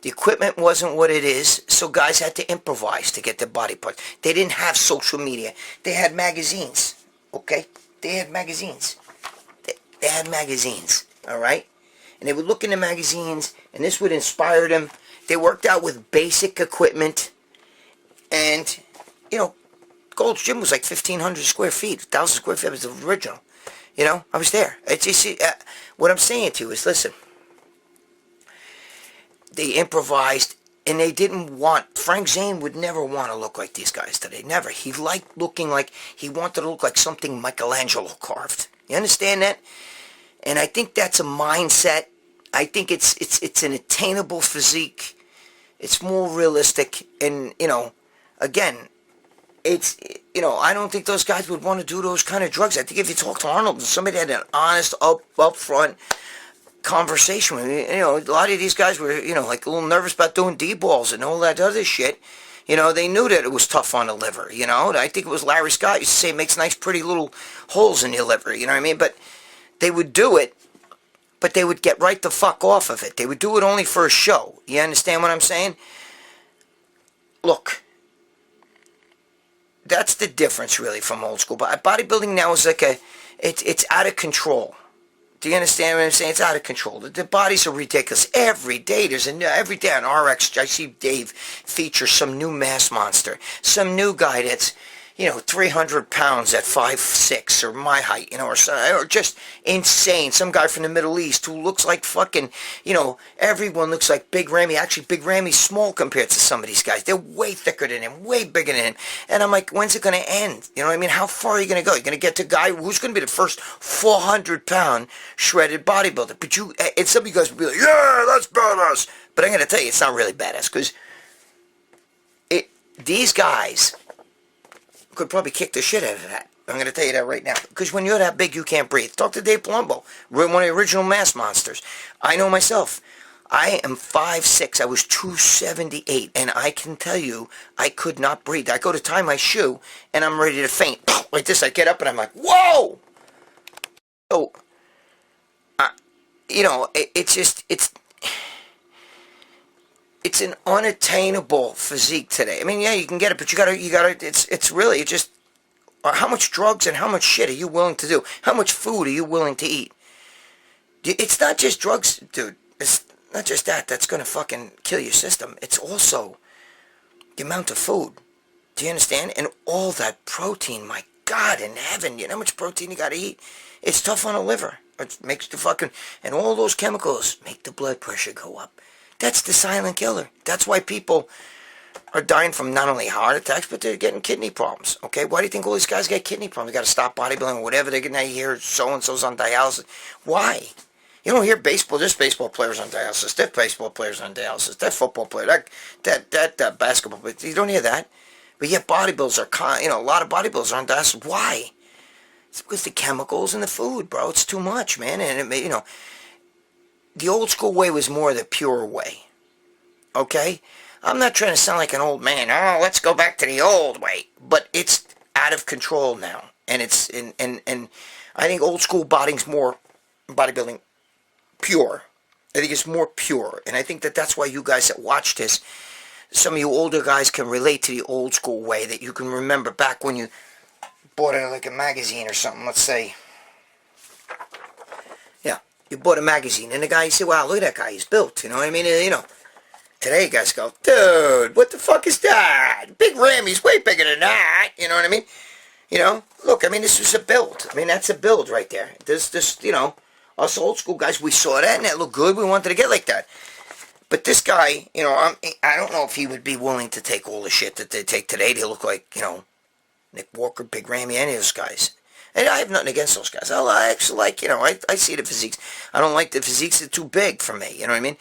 Speaker 1: The equipment wasn't what it is, so guys had to improvise to get their body parts. They didn't have social media. They had magazines, okay? They had magazines. They had magazines, all right? And they would look in the magazines, and this would inspire them. They worked out with basic equipment, and, Gold's Gym was like 1,500 square feet, 1,000 square feet was the original. I was there. What I'm saying to you is, listen, they improvised, and they didn't want, Frank Zane would never want to look like these guys today. Never. He liked looking like, he wanted to look like something Michelangelo carved. You understand that? And I think that's a mindset. I think it's an attainable physique. It's more realistic, and, again, it's, I don't think those guys would want to do those kind of drugs. I think if you talk to Arnold and somebody had an honest, upfront conversation with me, a lot of these guys were, like a little nervous about doing D-balls and all that other shit. They knew that it was tough on the liver, I think it was Larry Scott used to say it makes nice, pretty little holes in your liver, you know what I mean? But they would do it, but they would get right the fuck off of it. They would do it only for a show. You understand what I'm saying? Look, that's the difference, really, from old school. But bodybuilding now is like it's out of control. Do you understand what I'm saying? It's out of control. The bodies are ridiculous. Every day, every day on RX, I see Dave feature some new mass monster. Some new guy that's, 300 pounds at 5'6", or my height, or just insane. Some guy from the Middle East who looks like fucking, everyone looks like Big Ramy. Actually, Big Ramy's small compared to some of these guys. They're way thicker than him, way bigger than him. And I'm like, when's it going to end? You know what I mean? How far are you going to go? You're going to get to a guy who's going to be the first 400-pound shredded bodybuilder. But and some of you guys will be like, yeah, that's badass. But I'm going to tell you, it's not really badass, because these guys could probably kick the shit out of that. I'm going to tell you that right now. Because when you're that big, you can't breathe. Talk to Dave Palumbo, one of the original mass monsters. I know myself. I am 5'6". I was 278. And I can tell you, I could not breathe. I go to tie my shoe, and I'm ready to faint. Like this, I get up, and I'm like, whoa! So, it's an unattainable physique today. I mean, yeah, you can get it, but you gotta, it's really just, how much drugs and how much shit are you willing to do? How much food are you willing to eat? It's not just drugs, dude. It's not just that's gonna fucking kill your system. It's also the amount of food. Do you understand? And all that protein, my God in heaven, you know how much protein you gotta eat? It's tough on the liver. It makes the fucking, and all those chemicals make the blood pressure go up. That's the silent killer. That's why people are dying from not only heart attacks, but they're getting kidney problems. Okay? Why do you think all these guys get kidney problems? They got to stop bodybuilding or whatever. They're getting, you hear so-and-so's on dialysis. Why? You don't hear baseball. There's baseball players on dialysis. There's baseball players on dialysis. That football player. That basketball player. You don't hear that. But yet bodybuilders are, a lot of bodybuilders are on dialysis. Why? It's because the chemicals in the food, bro. It's too much, man. And, the old school way was more the pure way. Okay? I'm not trying to sound like an old man. Oh, let's go back to the old way. But it's out of control now. And it's and I think old school bodybuilding pure. I think it's more pure. And I think that's why you guys that watch this, some of you older guys can relate to the old school way, that you can remember back when you bought like a magazine or something, let's say. You bought a magazine, and the guy, you say, wow, look at that guy, he's built, you know what I mean? Today you guys go, dude, what the fuck is that? Big Ramy's way bigger than that, you know what I mean? Look, I mean, this was a build. I mean, that's a build right there. This, us old school guys, we saw that, and that looked good, we wanted to get like that. But this guy, I don't know if he would be willing to take all the shit that they take today. They look like, Nick Walker, Big Ramy, any of those guys. And I have nothing against those guys. I actually like, I see the physiques. I don't like the physiques that are too big for me, you know what I mean?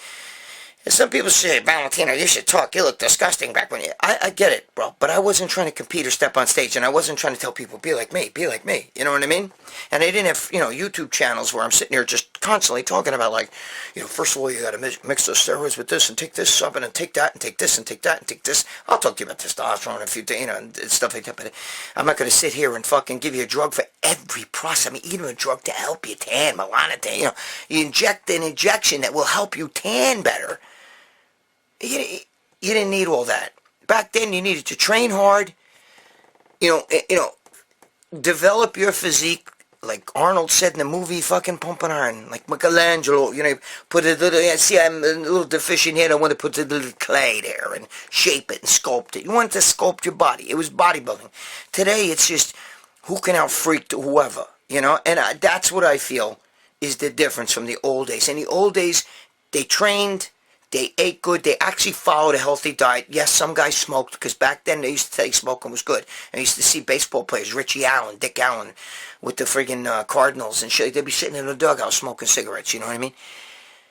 Speaker 1: And some people say, Valentino, you should talk. You look disgusting back when you... I get it, bro. But I wasn't trying to compete or step on stage, and I wasn't trying to tell people, be like me, be like me. You know what I mean? And I didn't have, YouTube channels where I'm sitting here just constantly talking about, like, first of all, you got to mix those steroids with this, and take this supplement, and take that, and take this, and take that, and take this. I'll talk to you about testosterone a few days, and stuff like that. But I'm not going to sit here and fucking give you a drug for every process. I mean, even a drug to help you tan, melanotan, you inject an injection that will help you tan better. You didn't need all that. Back then, you needed to train hard, develop your physique, like Arnold said in the movie fucking Pumping Iron, like Michelangelo, put a little, see, I'm a little deficient here, I want to put a little clay there and shape it and sculpt it. You wanted to sculpt your body. It was bodybuilding. Today, it's just, who can out-freak to whoever, and that's what I feel is the difference from the old days. In the old days, they trained, they ate good. They actually followed a healthy diet. Yes, some guys smoked, because back then they used to think smoking was good. I used to see baseball players, Richie Allen, Dick Allen, with the friggin' Cardinals and shit. They'd be sitting in the dugout smoking cigarettes. You know what I mean?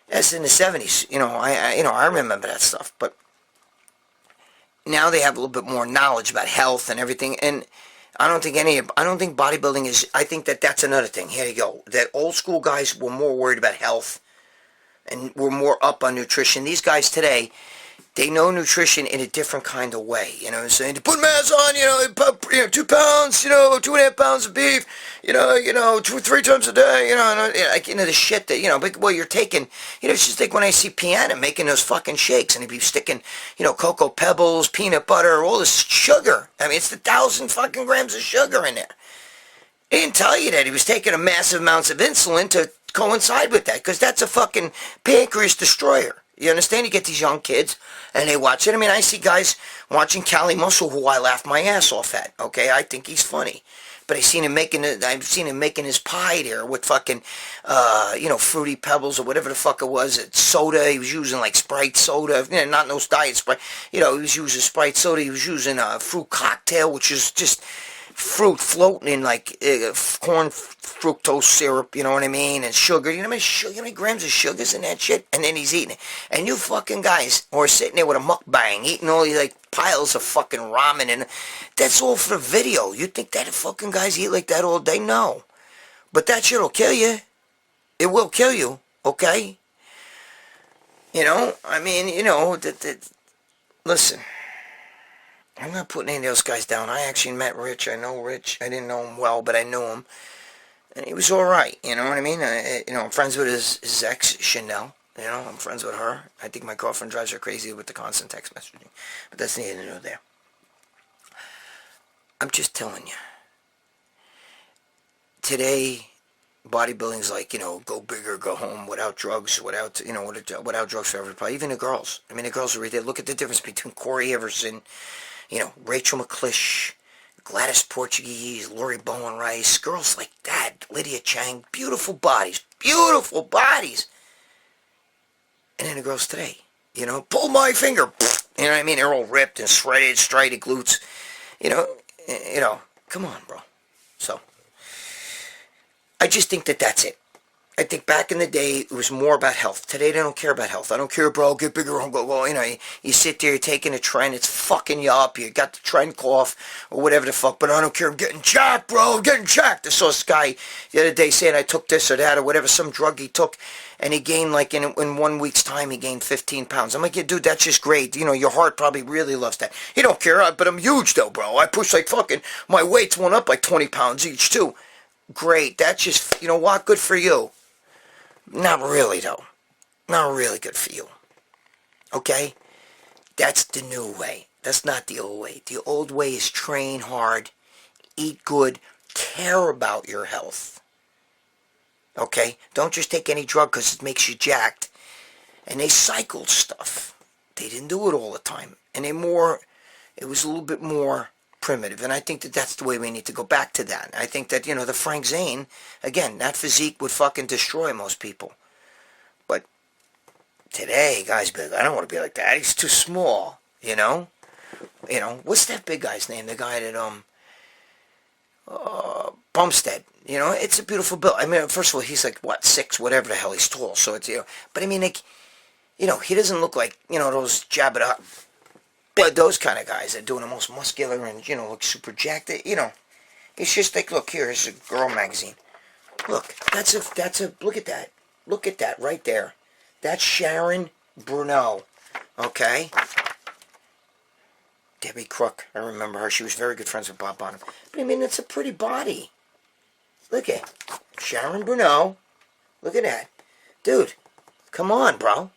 Speaker 1: That's in the 70s. I remember that stuff. But now they have a little bit more knowledge about health and everything. And I don't think bodybuilding is, I think that's another thing. Here you go. That old school guys were more worried about health and were more up on nutrition. These guys today, they know nutrition in a different kind of way. You know what I'm saying? To put mass on, 2 pounds, 2.5 pounds of beef, 3 times a day, the shit that, but well, you're taking, it's just like when I see Piana making those fucking shakes and he'd be sticking, cocoa pebbles, peanut butter, all this sugar. I mean, it's 1,000 fucking grams of sugar in there. He didn't tell you that he was taking a massive amounts of insulin to coincide with that, because that's a fucking pancreas destroyer. You understand? You get these young kids, and they watch it. I mean, I see guys watching Cali Muscle, who I laugh my ass off at. Okay, I think he's funny, but I've seen him making his pie there with fucking, Fruity Pebbles or whatever the fuck it was. It's soda. He was using like Sprite soda, not no diet Sprite. He was using Sprite soda. He was using a fruit cocktail, which is just fruit floating in like corn fructose syrup, you know what I mean, and sugar. You know how many grams of sugar's in that shit? And then he's eating it. And you fucking guys are sitting there with a mukbang, eating all these like piles of fucking ramen, and that's all for the video. You think that fucking guys eat like that all day? No. But that shit'll kill you. It will kill you, okay? Listen. I'm not putting any of those guys down. I actually met Rich. I know Rich. I didn't know him well, but I knew him. And he was alright, you know what I mean? I'm friends with his ex, Chanel. I'm friends with her. I think my girlfriend drives her crazy with the constant text messaging. But that's neither here nor there. I'm just telling you. Today, bodybuilding's like, go big or go home without drugs, without drugs for everybody. Even the girls. I mean, the girls are right there. Look at the difference between Corey Everson, Rachel McClish, Gladys Portuguese, Lori Bowen Rice, girls like that, Lydia Chang, beautiful bodies. And then the girls today, pull my finger, you know what I mean? They're all ripped and shredded, striated glutes, come on, bro. So, I just think that's it. I think back in the day, it was more about health. Today, they don't care about health. I don't care, bro. Get bigger. Go. You sit there, you're taking a trend. It's fucking you up. You got the trend cough or whatever the fuck. But I don't care. I'm getting jacked, bro. I'm getting jacked. I saw this guy the other day saying I took this or that or whatever, some drug he took. And he gained, like, in 1 week's time, he gained 15 pounds. I'm like, yeah, dude, that's just great. Your heart probably really loves that. He don't care, but I'm huge, though, bro. I push like fucking, my weight's went up like 20 pounds each, too. Great. That's just, you know what? Good for you. Not really, though. Not really good for you. Okay? That's the new way. That's not the old way. The old way is train hard, eat good, care about your health. Okay? Don't just take any drug because it makes you jacked. And they cycled stuff. They didn't do it all the time. And it was a little bit more primitive. And I think that's the way we need to go back to that. I think that, the Frank Zane, again, that physique would fucking destroy most people. But today, guys be like, I don't want to be like that. He's too small, what's that big guy's name? The guy that, Bumstead. It's a beautiful build. I mean, first of all, he's like, 6, whatever the hell he's tall. So it's, but I mean, like, he doesn't look like, those Jabba the Hutt. But those kind of guys that are doing the most muscular and, look super jacked, it's just like, look, here's a girl magazine. Look, that's a, look at that. Look at that right there. That's Sharon Bruneau, okay? Debbie Crook, I remember her. She was very good friends with Bob Bonham. But I mean, it's a pretty body. Look at Sharon Bruneau. Look at that. Dude, come on, bro.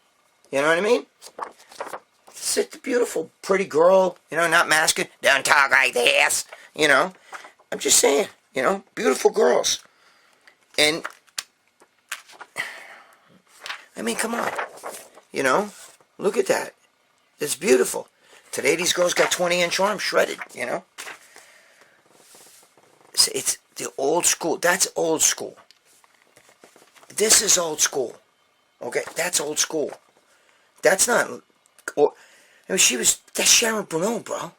Speaker 1: You know what I mean? Sit the beautiful, pretty girl, not masculine. Don't talk like this, I'm just saying, beautiful girls. And, I mean, come on. Look at that. It's beautiful. Today, these girls got 20-inch arms shredded, It's the old school. That's old school. This is old school. Okay? That's old school. That's not... I mean, that's Sharon Bruneau, bro.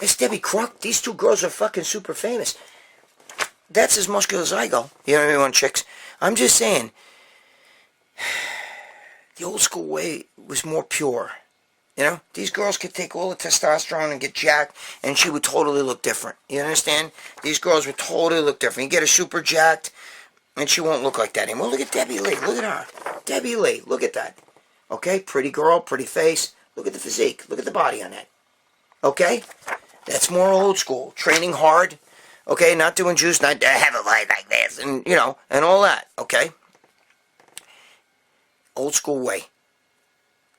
Speaker 1: It's Debbie Crook. These two girls are fucking super famous. That's as muscular as I go. You know what I mean, on chicks. I'm just saying, the old school way was more pure. You know, these girls could take all the testosterone and get jacked, and she would totally look different. You understand? These girls would totally look different. You get her super jacked, and she won't look like that anymore. Look at Debbie Lee. Look at her. Debbie Lee. Look at that. Okay? Pretty girl, pretty face. Look at the physique. Look at the body on that. Okay? That's more old school. Training hard. Okay? Not doing juice. Not have a life like this. And, you know, and all that. Okay? Old school way.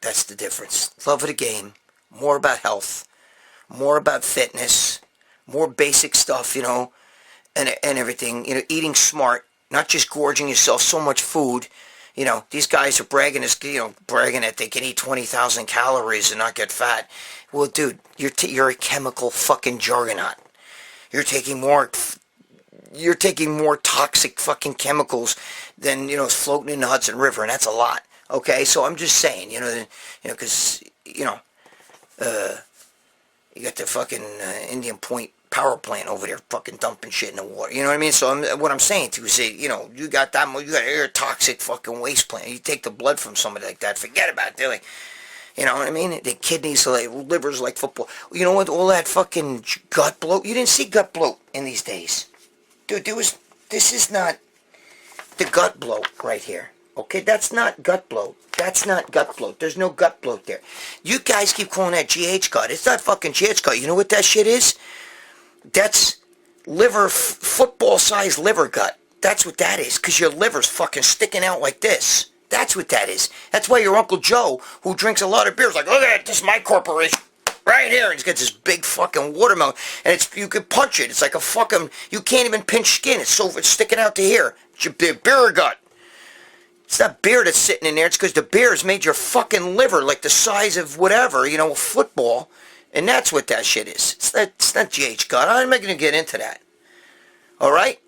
Speaker 1: That's the difference. Love of the game. More about health. More about fitness. More basic stuff, you know, and everything. You know, eating smart. Not just gorging yourself so much food. You know, these guys are bragging that they can eat 20,000 calories and not get fat. Well, dude, you're a chemical fucking juggernaut. You're taking more toxic fucking chemicals than, you know, floating in the Hudson River, and that's a lot. Okay, so I'm just saying, because, you got the fucking Indian Point power plant over there fucking dumping shit in the water. You know what I mean? So what I'm saying to you is, you got air toxic fucking waste plant. You take the blood from somebody like that, forget about it. They're like, you know what I mean? The kidneys, like livers, like football. You know what? All that fucking gut bloat. You didn't see gut bloat in these days, dude. This is not the gut bloat right here. Okay, that's not gut bloat. That's not gut bloat. There's no gut bloat there. You guys keep calling that GH gut. It's not fucking GH gut. You know what that shit is? That's liver, football-sized liver gut. That's what that is, because your liver's fucking sticking out like this. That's what that is. That's why your Uncle Joe, who drinks a lot of beer, is like, look at it, this is my corporation. Right here. And he's got this big fucking watermelon. And you could punch it. It's like a fucking, you can't even pinch skin. It's sticking out to here. It's your beer gut. It's not beer that's sitting in there. It's because the beer has made your fucking liver like the size of whatever, a football. And that's what that shit is. It's not GH gut. I'm not going to get into that. All right?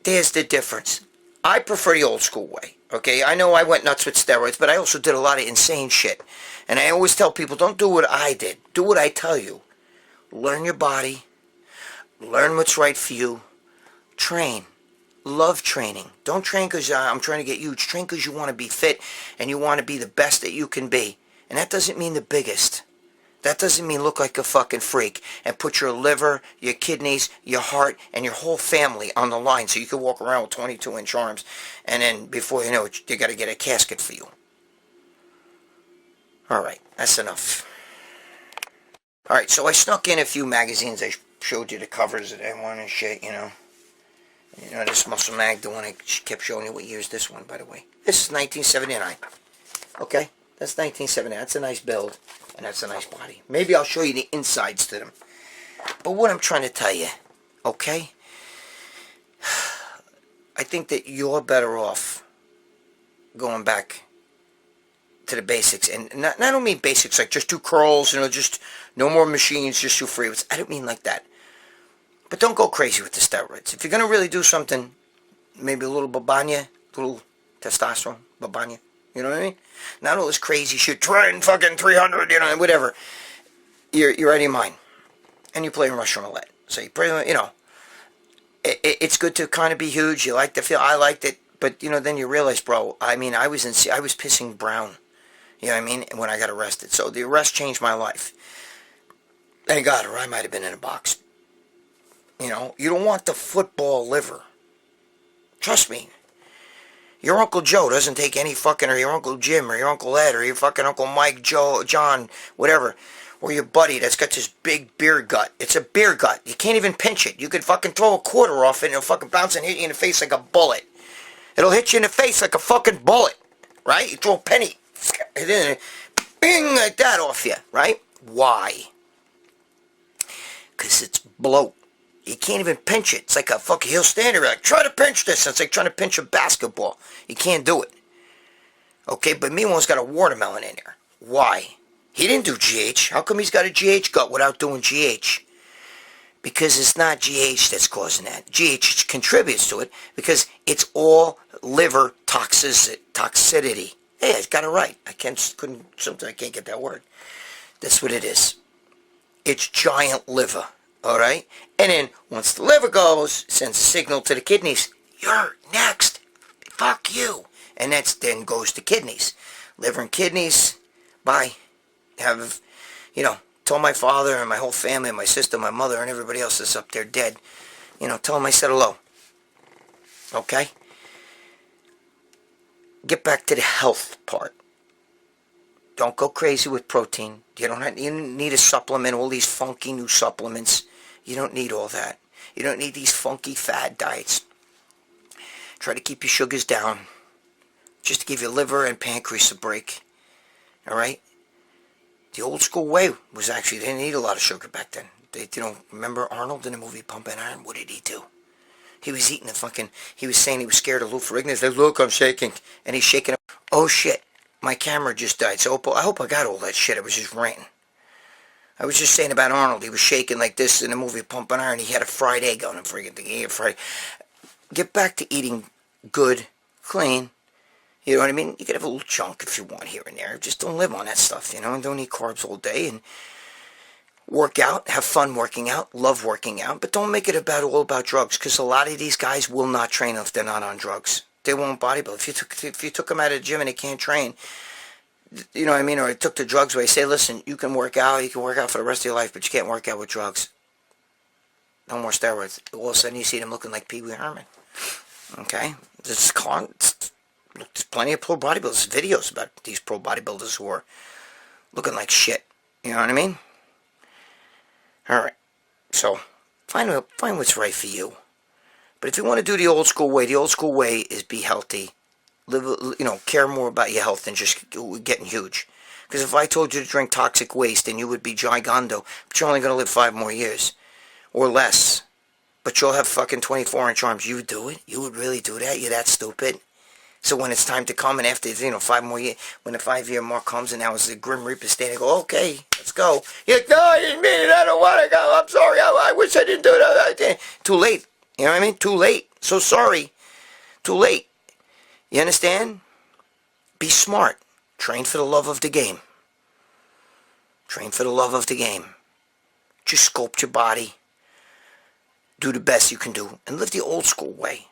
Speaker 1: There's the difference. I prefer the old school way. Okay? I know I went nuts with steroids, but I also did a lot of insane shit. And I always tell people, don't do what I did. Do what I tell you. Learn your body. Learn what's right for you. Train. Love training. Don't train because I'm trying to get huge. Train because you want to be fit and you want to be the best that you can be. And that doesn't mean the biggest. That doesn't mean look like a fucking freak and put your liver, your kidneys, your heart, and your whole family on the line so you can walk around with 22-inch arms. And then before you know it, they got to get a casket for you. All right, that's enough. All right, so I snuck in a few magazines. I showed you the covers that I wanted and shit, this Muscle Mag, the one I kept showing you. What year is this one, by the way? This is 1979. Okay? That's 1979. That's a nice build, and that's a nice body. Maybe I'll show you the insides to them. But what I'm trying to tell you, okay? I think that you're better off going back to the basics. And I don't mean basics like just do curls, just no more machines, just do free weights. I don't mean like that. But don't go crazy with the steroids. If you're going to really do something, maybe a little babanya, a little testosterone, babanya. You know what I mean? Not all this crazy shit, trying fucking 300, whatever. You're out of your mind. And you play Russian roulette. So you play, it's good to kind of be huge. You like the feel. I liked it. But, then you realize, bro, I was pissing brown. You know what I mean? When I got arrested. So the arrest changed my life. Thank God, or I might have been in a box. You don't want the football liver. Trust me. Your Uncle Joe doesn't take any fucking, or your Uncle Jim, or your Uncle Ed, or your fucking Uncle Mike, Joe, John, whatever. Or your buddy that's got this big beer gut. It's a beer gut. You can't even pinch it. You could fucking throw a quarter off it and it'll fucking bounce and hit you in the face like a bullet. It'll hit you in the face like a fucking bullet. Right? You throw a penny. And then, bing, like that off you. Right? Why? Because it's bloat. You can't even pinch it. It's like a fucking, he'll stand there like, try to pinch this. It's like trying to pinch a basketball. You can't do it. Okay, but meanwhile, he's got a watermelon in there. Why? He didn't do GH. How come he's got a GH gut without doing GH? Because it's not GH that's causing that. GH contributes to it because it's all liver toxicity. Hey, I got it right. I can't get that word. That's what it is. It's giant liver. All right? And then once the liver goes, it sends a signal to the kidneys. You're next. Fuck you. And that then goes to kidneys. Liver and kidneys, Bye. Have, tell my father and my whole family and my sister, my mother, and everybody else that's up there dead, tell them I said hello. Okay? Get back to the health part. Don't go crazy with protein. You don't need a supplement, all these funky new supplements. You don't need all that. You don't need these funky fad diets. Try to keep your sugars down, just to give your liver and pancreas a break. Alright? The old school way was actually, they didn't eat a lot of sugar back then. Remember Arnold in the movie Pumping Iron? What did he do? He was eating he was saying he was scared of Lou Ferrigno. He's like, look, I'm shaking. And he's shaking up. Oh shit, my camera just died. So I hope I got all that shit. I was just ranting. I was just saying about Arnold. He was shaking like this in the movie Pumping Iron. He had a fried egg on him. Friggin' thing. He had fried. Get back to eating good, clean. You know what I mean? You can have a little chunk if you want here and there. Just don't live on that stuff, and don't eat carbs all day. And work out, have fun working out, love working out. But don't make it all about drugs, because a lot of these guys will not train if they're not on drugs. They won't bodybuild. If you took them out of the gym and they can't train, you know what I mean? Or I took the drugs away. Say, listen, you can work out for the rest of your life, but you can't work out with drugs. No more steroids. All of a sudden you see them looking like Pee Wee Herman. Okay? There's plenty of pro bodybuilders, videos about these pro bodybuilders who are looking like shit. You know what I mean? Alright. So, find what's right for you. But if you want to do the old school way is be healthy. Live, care more about your health than just getting huge. Because if I told you to drink toxic waste, then you would be giganto, but you're only going to live 5 more years. Or less. But you'll have fucking 24-inch arms. You would do it? You would really do that? You're that stupid? So when it's time to come, and after, 5 more years, when the 5-year mark comes, and now it's the Grim Reaper standing, go, okay, let's go. You're like, no, I didn't mean it. I don't want to go. I'm sorry. I wish I didn't do that. Too late. You know what I mean? Too late. So sorry. Too late. You understand? Be smart. Train for the love of the game. Train for the love of the game. Just sculpt your body. Do the best you can do. And live the old school way.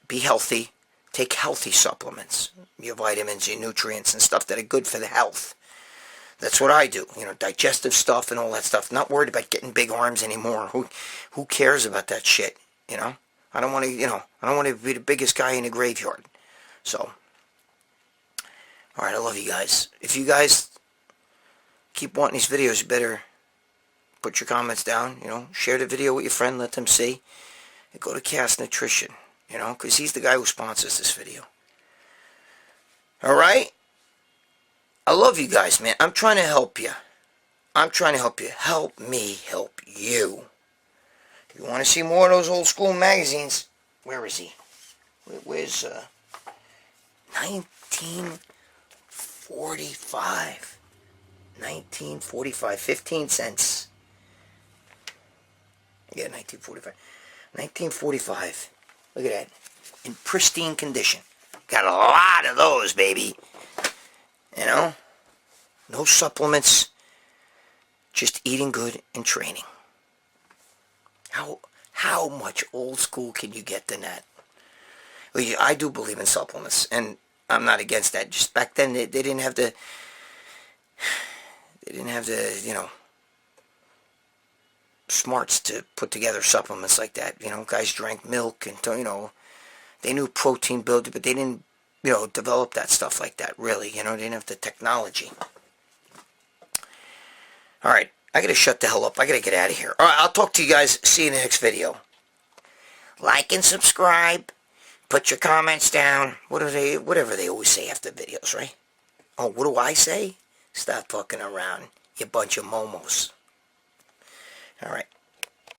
Speaker 1: Be healthy. Take healthy supplements. Your vitamins, your nutrients, and stuff that are good for the health. That's what I do. Digestive stuff and all that stuff. Not worried about getting big arms anymore. Who cares about that shit? I don't want to, I don't want to be the biggest guy in the graveyard. So, alright, I love you guys. If you guys keep wanting these videos, you better put your comments down, share the video with your friend, let them see. And go to Cast Nutrition, because he's the guy who sponsors this video. Alright? I love you guys, man. I'm trying to help you. Help me help you. If you want to see more of those old school magazines, where is he? Where's, 1945. 1945. 15 cents. Yeah, 1945. 1945. Look at that. In pristine condition. Got a lot of those, baby. No supplements. Just eating good and training. How much old school can you get than that? Well, I do believe in supplements, and I'm not against that. Just back then, they didn't have the, smarts to put together supplements like that. Guys drank milk, and, they knew protein builder, but they didn't, develop that stuff like that, really. They didn't have the technology. Alright, I gotta shut the hell up. I gotta get out of here. Alright, I'll talk to you guys. See you in the next video. Like and subscribe. Put your comments down. Whatever they always say after videos, right? Oh, what do I say? Stop fucking around, you bunch of momos. Alright.